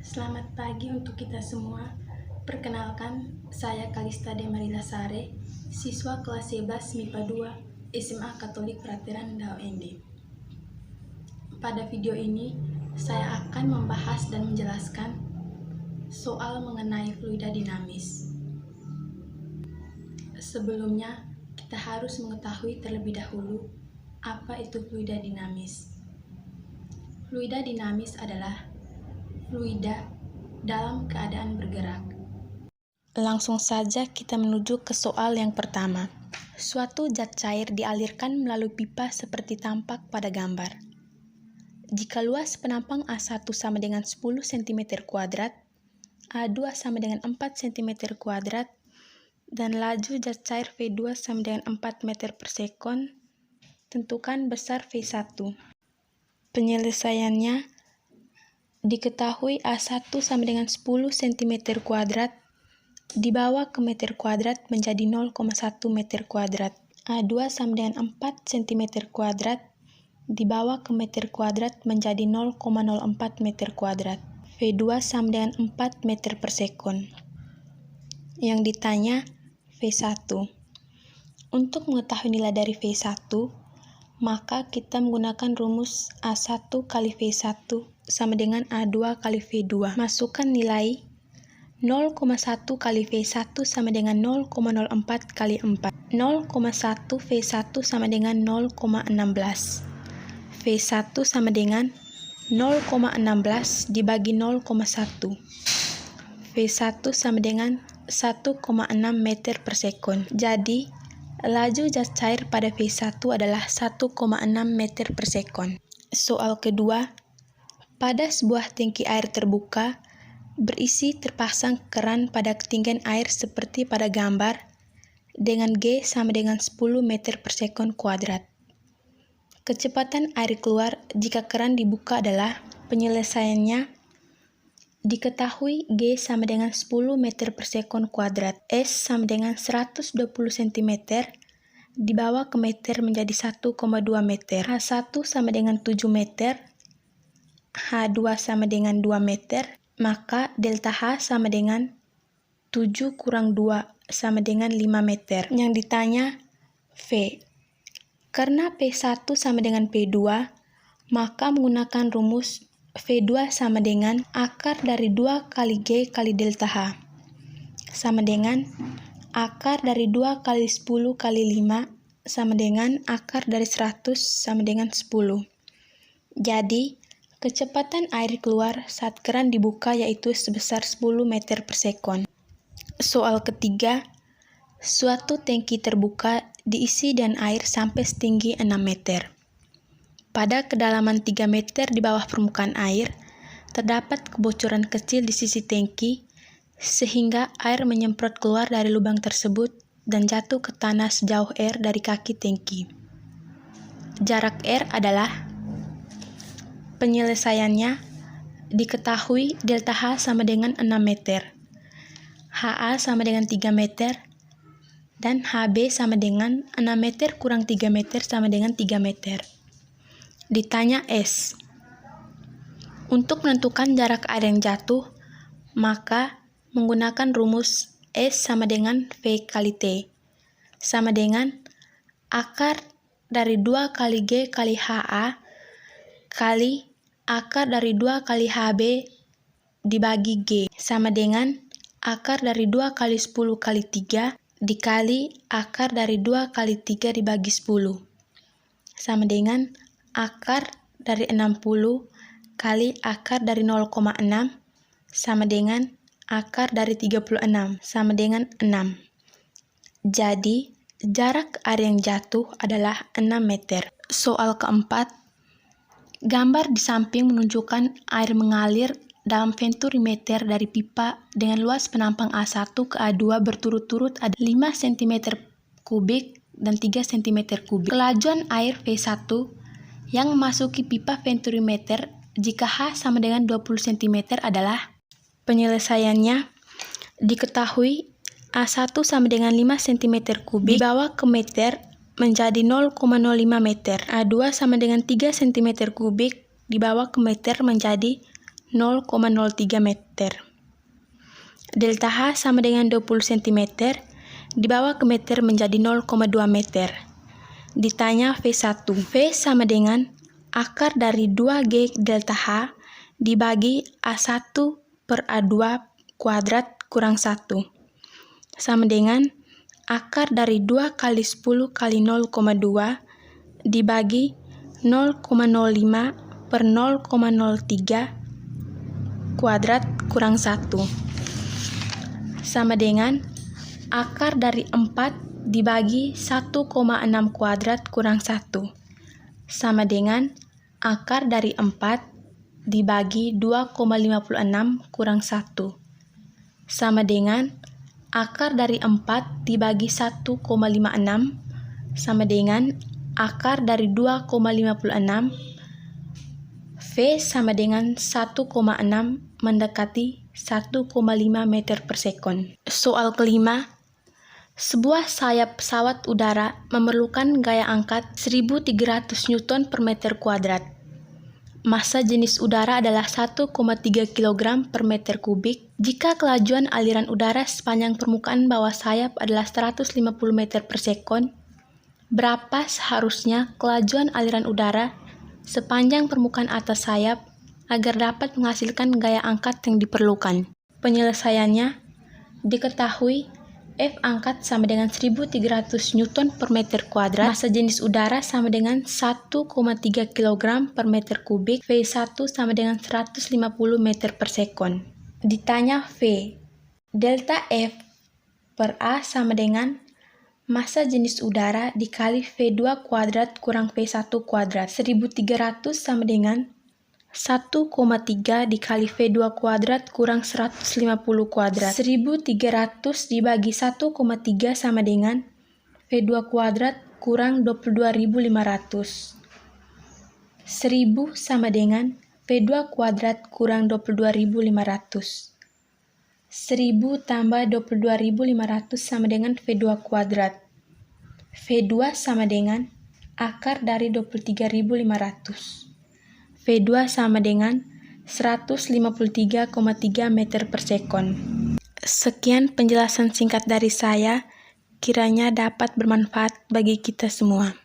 Selamat pagi untuk kita semua. Perkenalkan, saya Kalista Demarila Sare, siswa kelas 11 MIPA 2 SMA Katolik Prateran Dao ND. Pada video ini, saya akan membahas dan menjelaskan soal mengenai fluida dinamis. Sebelumnya, kita harus mengetahui terlebih dahulu apa itu fluida dinamis. Fluida dinamis adalah fluida dalam keadaan bergerak. Langsung saja kita menuju ke soal yang pertama. Suatu zat cair dialirkan melalui pipa seperti tampak pada gambar. Jika luas penampang A1 sama dengan 10 cm², A2 sama dengan 4 cm², dan laju zat cair V2 sama dengan 4 meter per sekon, tentukan besar V1. Penyelesaiannya, diketahui A1 sama dengan 10 cm², dibawa ke meter kuadrat menjadi 0,1 meter kuadrat. A2 sama dengan 4 cm², dibawa ke meter kuadrat menjadi 0,04 meter kuadrat. V2 sama dengan 4 meter per sekon. Yang ditanya, V1. Untuk mengetahui nilai dari V1, maka kita menggunakan rumus A1 kali V1 sama dengan A2 kali V2. Masukkan nilai 0,1 kali V1 sama dengan 0,04 kali 4. 0,1 V1 sama dengan 0,16. V1 sama dengan 0,16 dibagi 0,1. V1 sama dengan 1,6 meter per sekon. Jadi, laju zat cair pada V1 adalah 1,6 meter per sekon. Soal kedua, pada sebuah tangki air terbuka, berisi terpasang keran pada ketinggian air seperti pada gambar, dengan G sama dengan 10 meter per sekon kuadrat. Kecepatan air keluar jika keran dibuka adalah, penyelesaiannya, diketahui G sama dengan 10 meter per sekon kuadrat, S sama dengan 120 cm, dibawa ke meter menjadi 1,2 meter, H1 sama dengan 7 meter, H2 sama dengan 2 meter, maka delta H sama dengan 7 kurang 2 sama dengan 5 meter. Yang ditanya, V. Karena P1 sama dengan P2, maka menggunakan rumus V2 sama dengan akar dari 2 kali G kali delta H, sama dengan akar dari 2 kali 10 kali 5, sama dengan akar dari 100 sama dengan 10. Jadi, kecepatan air keluar saat keran dibuka yaitu sebesar 10 meter per sekon. Soal ketiga, suatu tangki terbuka diisi dengan air sampai setinggi 6 meter. Pada kedalaman 3 meter di bawah permukaan air, terdapat kebocoran kecil di sisi tangki, sehingga air menyemprot keluar dari lubang tersebut dan jatuh ke tanah sejauh R dari kaki tangki. Jarak R adalah, penyelesaiannya, diketahui delta H sama dengan 6 meter, HA sama dengan 3 meter, dan HB sama dengan 6 meter kurang 3 meter sama dengan 3 meter. Ditanya S. Untuk menentukan jarak air yang jatuh, maka menggunakan rumus S sama dengan V kali T, sama dengan akar dari 2 kali G kali HA kali akar dari 2 kali HB dibagi G, sama dengan akar dari 2 kali 10 kali 3 dikali akar dari 2 kali 3 dibagi 10, sama dengan akar dari 60 kali akar dari 0,6 sama dengan akar dari 36 sama dengan 6. Jadi, jarak air yang jatuh adalah 6 meter. Soal keempat, gambar di samping menunjukkan air mengalir dalam venturimeter dari pipa dengan luas penampang A1 ke A2 berturut-turut ada 5 cm3 dan 3 cm3. Kelajuan air V1 yang memasuki pipa venturimeter jika H sama dengan 20 cm adalah, penyelesaiannya, diketahui A1 sama dengan 5 cm3 dibawa ke meter menjadi 0,05 meter, A2 sama dengan 3 cm3 dibawa ke meter menjadi 0,03 meter. Delta H sama dengan 20 cm, dibawa ke meter menjadi 0,2 meter. Ditanya V1. V sama dengan akar dari 2G delta H dibagi A1 per A2 kuadrat kurang 1. Sama dengan akar dari 2 kali 10 kali 0,2 dibagi 0,05 per 0,03 kuadrat kurang 1. Sama dengan akar dari 4 dibagi 1,6 kuadrat kurang 1. Sama dengan akar dari 4 dibagi 2,56 kurang 1. Sama dengan akar dari 4 dibagi 1,56 sama dengan akar dari 2,56. V sama dengan 1,6 mendekati 1,5 meter per sekon. Soal kelima, sebuah sayap pesawat udara memerlukan gaya angkat 1.300 Newton per meter kuadrat. Massa jenis udara adalah 1,3 kg per meter kubik. Jika kelajuan aliran udara sepanjang permukaan bawah sayap adalah 150 meter per sekon, berapa seharusnya kelajuan aliran udara sepanjang permukaan atas sayap agar dapat menghasilkan gaya angkat yang diperlukan? Penyelesaiannya diketahui F angkat sama dengan 1.300 Newton per meter kuadrat, massa jenis udara sama dengan 1,3 kg per meter kubik, V1 sama dengan 150 meter per sekon. Ditanya V, delta F per A sama dengan massa jenis udara dikali V2 kuadrat kurang V1 kuadrat. 1.300 sama dengan 1,3 dikali V2 kuadrat kurang 150 kuadrat. 1.300 dibagi 1,3 sama dengan V2 kuadrat kurang 22.500. 1000 sama dengan V2 kuadrat kurang 22.500. 1000 tambah 22.500 sama dengan V2 kuadrat. V2 sama dengan akar dari 23.500. V2 sama dengan 153,3 meter per sekon. Sekian penjelasan singkat dari saya, kiranya dapat bermanfaat bagi kita semua.